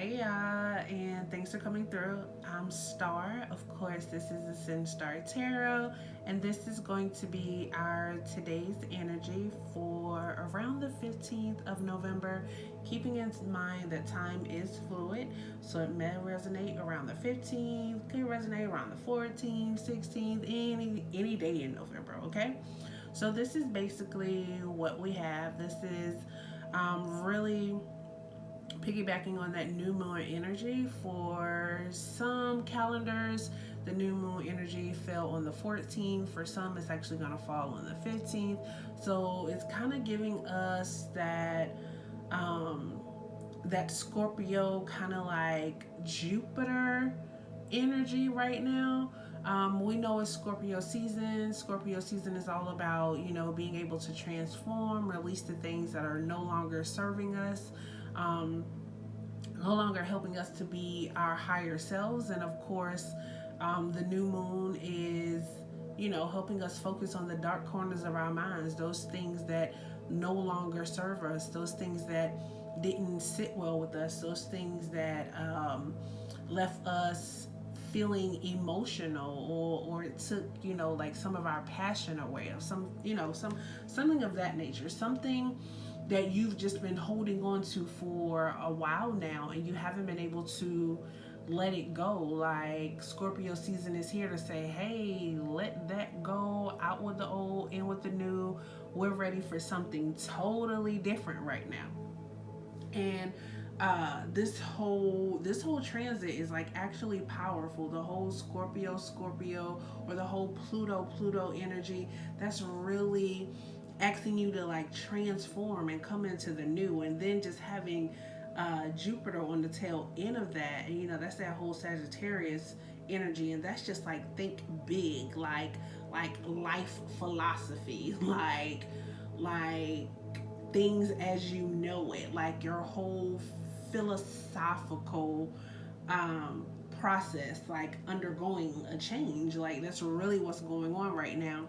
Hey y'all, and thanks for coming through. I'm Star. Of course, this is the ascendstar Tarot, and this is going to be our today's energy for around the 15th of November. Keeping in mind that time is fluid, so it may resonate around the 15th, could resonate around the 14th, 16th, any day in November. Okay, so this is basically what we have. This is really piggybacking on that new moon energy. For some calendars, the new moon energy fell on the 14th. For some, it's actually going to fall on the 15th. So it's kind of giving us that Scorpio kind of like Jupiter energy right now. We know it's Scorpio season. Scorpio season is all about, being able to transform, release the things that are no longer serving us, no longer helping us to be our higher selves. And of course, the new moon is, helping us focus on the dark corners of our minds, those things that no longer serve us, those things that didn't sit well with us, those things that left us feeling emotional, or it took like some of our passion away, of something of that nature, something that you've just been holding on to for a while now and you haven't been able to let it go. Like Scorpio season is here to say, hey, let that go, out with the old, in with the new. We're ready for something totally different right now. And this whole transit is like actually powerful. The whole Scorpio, or the whole Pluto energy, that's really asking you to like transform and come into the new. And then just having Jupiter on the tail end of that, and that's that whole Sagittarius energy, and that's just like think big, like life philosophy, like things as you know it, like your whole philosophical process, like undergoing a change. Like that's really what's going on right now.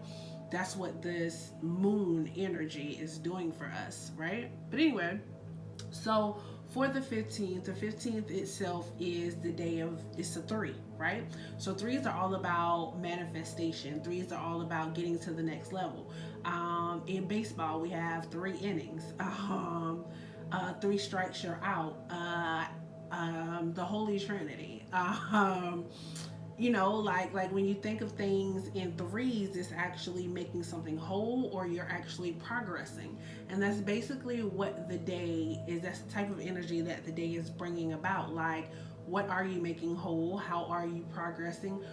That's what this moon energy is doing for us, right? But anyway, so for the 15th itself is the day of, it's a three, right? So threes are all about manifestation. Threes are all about getting to the next level. In baseball, we have three innings. Three strikes, you're out. The Holy Trinity. Like when you think of things in threes, it's actually making something whole, or you're actually progressing. And that's basically what the day is. That's the type of energy that the day is bringing about. Like, what are you making whole? How are you progressing?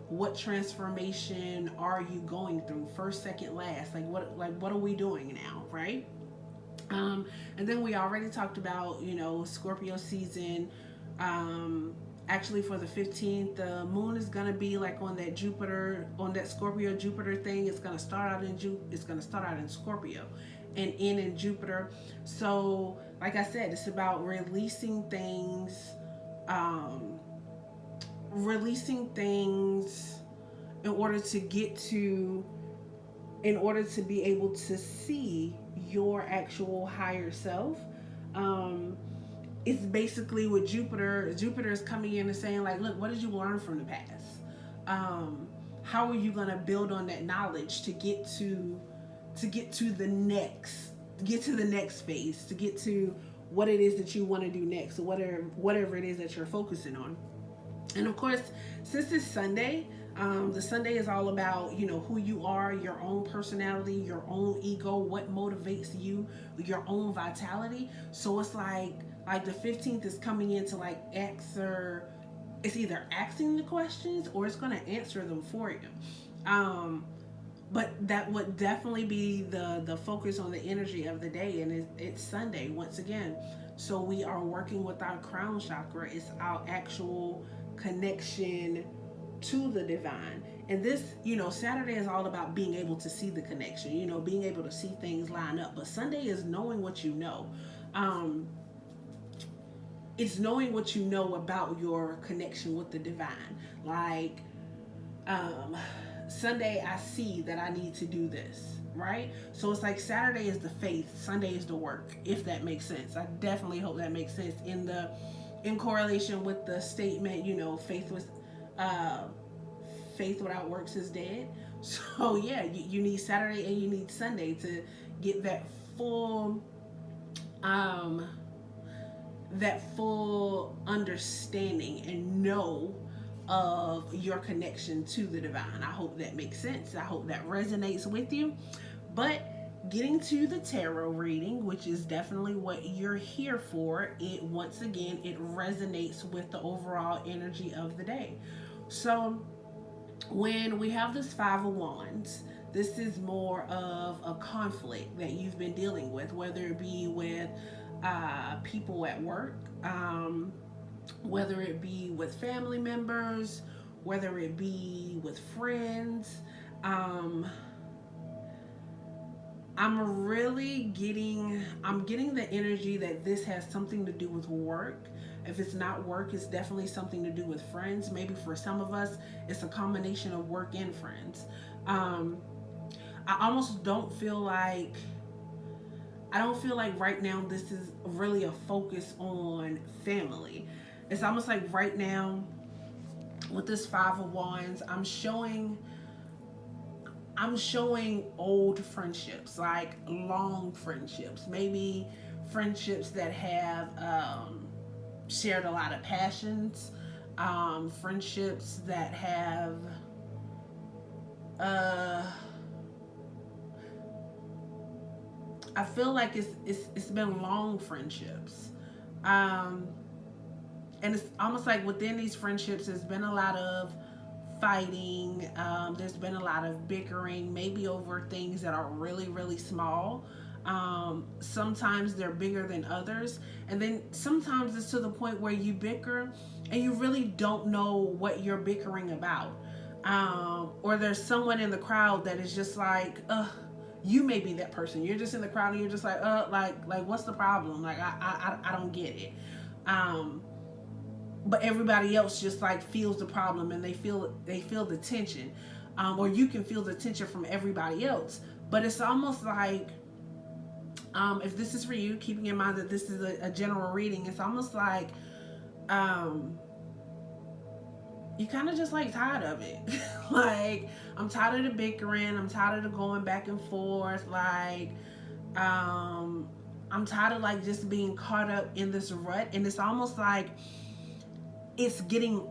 What transformation are you going through? First, second, last. What are we doing now, right? And then we already talked about, Scorpio season. Actually, for the 15th, the moon is gonna be like on that Jupiter, on that Scorpio Jupiter thing. It's gonna start out in Scorpio, and end in Jupiter. So, like I said, it's about um, releasing things in order to get to, in order to be able to see your actual higher self. Um, it's basically with Jupiter. Jupiter is coming in and saying, like, look, what did you learn from the past? How are you gonna build on that knowledge to get to the next phase, to get to what it is that you want to do next, or whatever it is that you're focusing on. And of course, since it's Sunday, the Sunday is all about, who you are, your own personality, your own ego, what motivates you, your own vitality. So it's like the 15th is coming in to like answer. It's either asking the questions or it's going to answer them for you. But that would definitely be the focus on the energy of the day, and it's Sunday once again. So we are working with our crown chakra. It's our actual connection to the divine. And this, Saturday is all about being able to see the connection, being able to see things line up. But Sunday is knowing what you know. It's knowing what you know about your connection with the divine. Like, Sunday, I see that I need to do this, right? So it's like Saturday is the faith, Sunday is the work, if that makes sense. I definitely hope that makes sense. in correlation with the statement, uh, faith without works is dead. So yeah, you need Saturday and you need Sunday to get full um that full understanding and know of your connection to the divine. I hope that makes sense. I hope that resonates with you. But getting to the tarot reading, which is definitely what you're here for, it once again it resonates with the overall energy of the day. So when we have this Five of Wands, this is more of a conflict that you've been dealing with, whether it be with people at work, whether it be with family members, whether it be with friends. Um, I'm getting the energy that this has something to do with work. If it's not work, it's definitely something to do with friends. Maybe for some of us, it's a combination of work and friends. Um, I almost I don't feel like right now this is really a focus on family. It's almost like right now with this Five of Wands, I'm showing old friendships, like long friendships, maybe friendships that have shared a lot of passions, friendships that have uh, I feel like it's been long friendships, um, and it's almost like within these friendships, there's been a lot of fighting. There's been a lot of bickering, maybe over things that are really, really small. Sometimes they're bigger than others. And then sometimes it's to the point where you bicker and you really don't know what you're bickering about. Or there's someone in the crowd that is just like, you may be that person. You're just in the crowd and you're just like, what's the problem? Like, I don't get it. Um, but everybody else just like feels the problem and they feel the tension, or you can feel the tension from everybody else. But it's almost like, if this is for you, keeping in mind that this is a general reading, it's almost like you kind of just like tired of it. Like, I'm tired of the bickering, I'm tired of the going back and forth, like I'm tired of like just being caught up in this rut. And it's almost like it's getting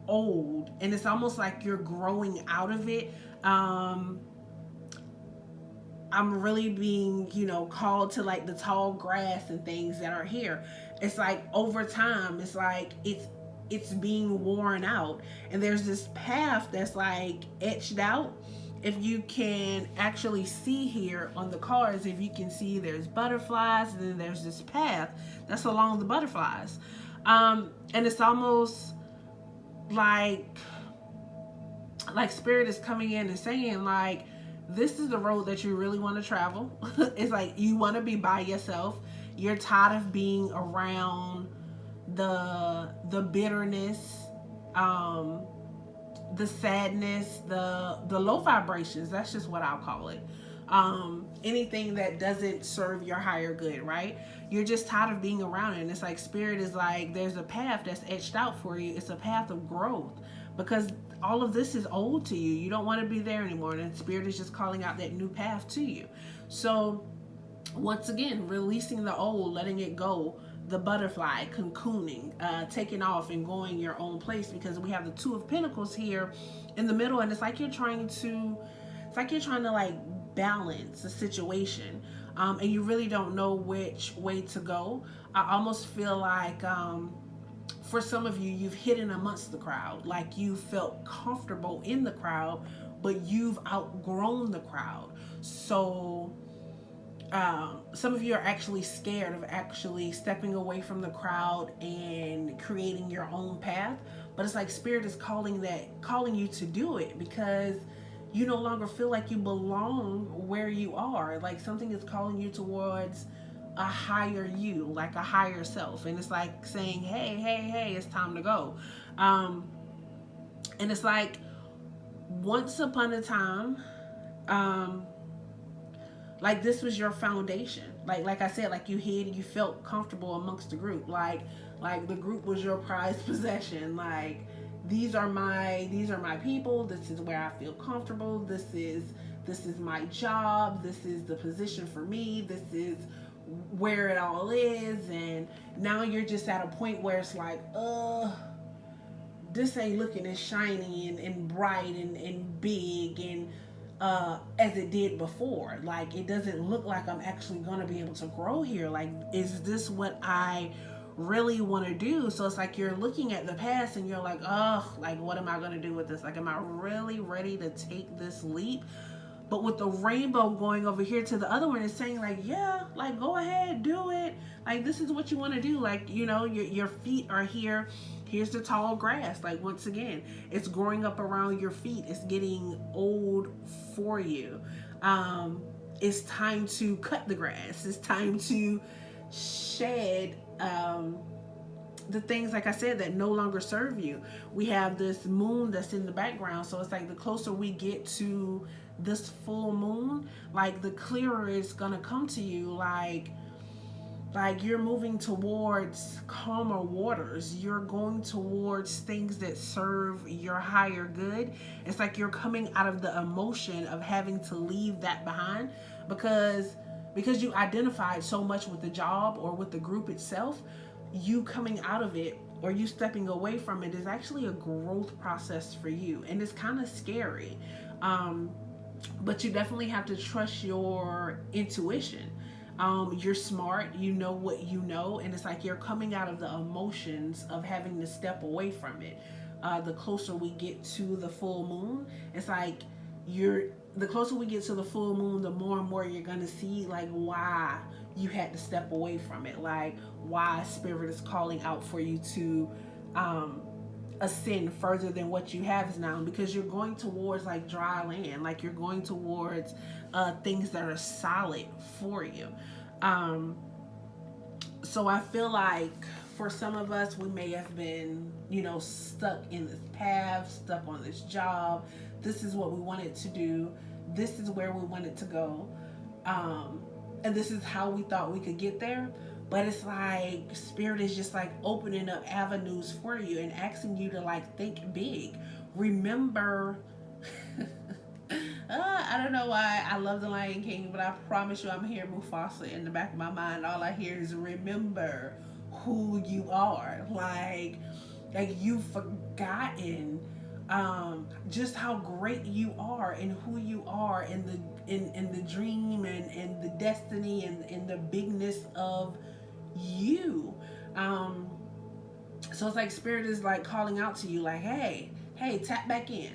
old and it's almost like you're growing out of it. I'm really being, called to like the tall grass and things that are here. It's like over time, it's like it's being worn out. And there's this path that's like etched out. If you can actually see here on the cards, if you can see, there's butterflies and then there's this path that's along the butterflies. And it's almost like spirit is coming in and saying like, this is the road that you really want to travel. It's like you want to be by yourself. You're tired of being around the bitterness, the sadness, the low vibrations. That's just what I'll call it. Anything that doesn't serve your higher good, right? You're just tired of being around it. And it's like spirit is like, there's a path that's etched out for you. It's a path of growth, because all of this is old to you. You don't want to be there anymore. And spirit is just calling out that new path to you. So once again, releasing the old, letting it go, the butterfly cocooning, taking off and going your own place, because we have the Two of Pentacles here in the middle. And it's like you're trying to like balance the situation, and you really don't know which way to go. I almost feel like for some of you, you've hidden amongst the crowd, like you felt comfortable in the crowd, but you've outgrown the crowd. So some of you are actually scared of actually stepping away from the crowd and creating your own path. But it's like spirit is calling you to do it, because you no longer feel like you belong where you are. Like something is calling you towards a higher you, like a higher self. And it's like saying, hey, it's time to go. And it's like, once upon a time, Like this was your foundation. Like I said, like you hid and you felt comfortable amongst the group. Like the group was your prized possession. Like these are my people. This is where I feel comfortable. This is my job. This is the position for me. This is where it all is. And now you're just at a point where it's like, this ain't looking as shiny and bright and big and as it did before. Like it doesn't look like I'm actually gonna be able to grow here. Like, is this what I really want to do? So it's like you're looking at the past and you're like, oh, like what am I gonna do with this? Like, am I really ready to take this leap? But with the rainbow going over here to the other one, it's saying like, yeah, like go ahead, do it. Like this is what you want to do. Like, your feet are here. Here's the tall grass. Like once again, it's growing up around your feet. It's getting old for you. It's time to cut the grass. It's time to shed the things, like I said, that no longer serve you. We have this moon that's in the background, so it's like the closer we get to this full moon, like the clearer it's gonna come to you. Like you're moving towards calmer waters. You're going towards things that serve your higher good. It's like you're coming out of the emotion of having to leave that behind because you identified so much with the job or with the group itself. You coming out of it or you stepping away from it is actually a growth process for you, and it's kind of scary. But you definitely have to trust your intuition. You're smart, you know what you know, and it's like you're coming out of the emotions of having to step away from it. The closer we get to the full moon, it's like the closer we get to the full moon, the more and more you're gonna see like why you had to step away from it, like why spirit is calling out for you to ascend further than what you have now, because you're going towards like dry land, like you're going towards things that are solid for you. So I feel like for some of us, we may have been, stuck in this path, stuck on this job. This is what we wanted to do. This is where we wanted to go. And this is how we thought we could get there. But it's like spirit is just like opening up avenues for you and asking you to like think big. Remember, I don't know why I love the Lion King, but I promise you I'm hearing Mufasa in the back of my mind. All I hear is remember who you are. Like you've forgotten just how great you are and who you are in the dream and the destiny and the bigness of you. So it's like spirit is like calling out to you like, hey, tap back in.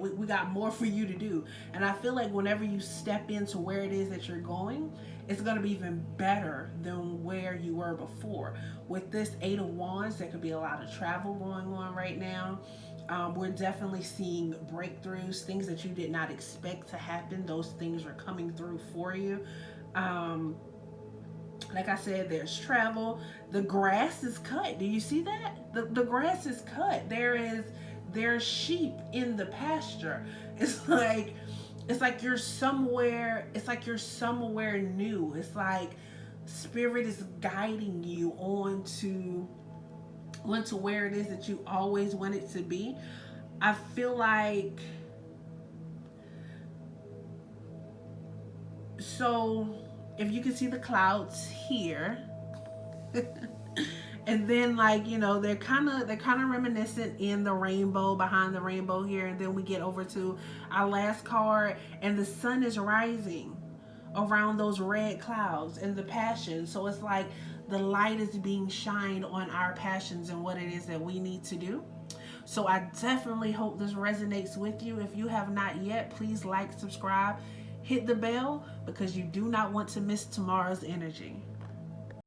We got more for you to do. And I feel like whenever you step into where it is that you're going, it's going to be even better than where you were before. With this 8 of Wands, there could be a lot of travel going on right now. We're definitely seeing breakthroughs, things that you did not expect to happen. Those things are coming through for you. Like I said, there's travel. The grass is cut. Do you see that? The grass is cut. There's sheep in the pasture. It's like you're somewhere. It's like you're somewhere new. It's like spirit is guiding you onto where it is that you always wanted to be. I feel like, so if you can see the clouds here, and then like they're kind of reminiscent in the rainbow, behind the rainbow here, and then we get over to our last card and the sun is rising around those red clouds and the passion. So it's like the light is being shined on our passions and what it is that we need to do. So I definitely hope this resonates with you. If you have not yet, please like, subscribe, hit the bell, because you do not want to miss tomorrow's energy.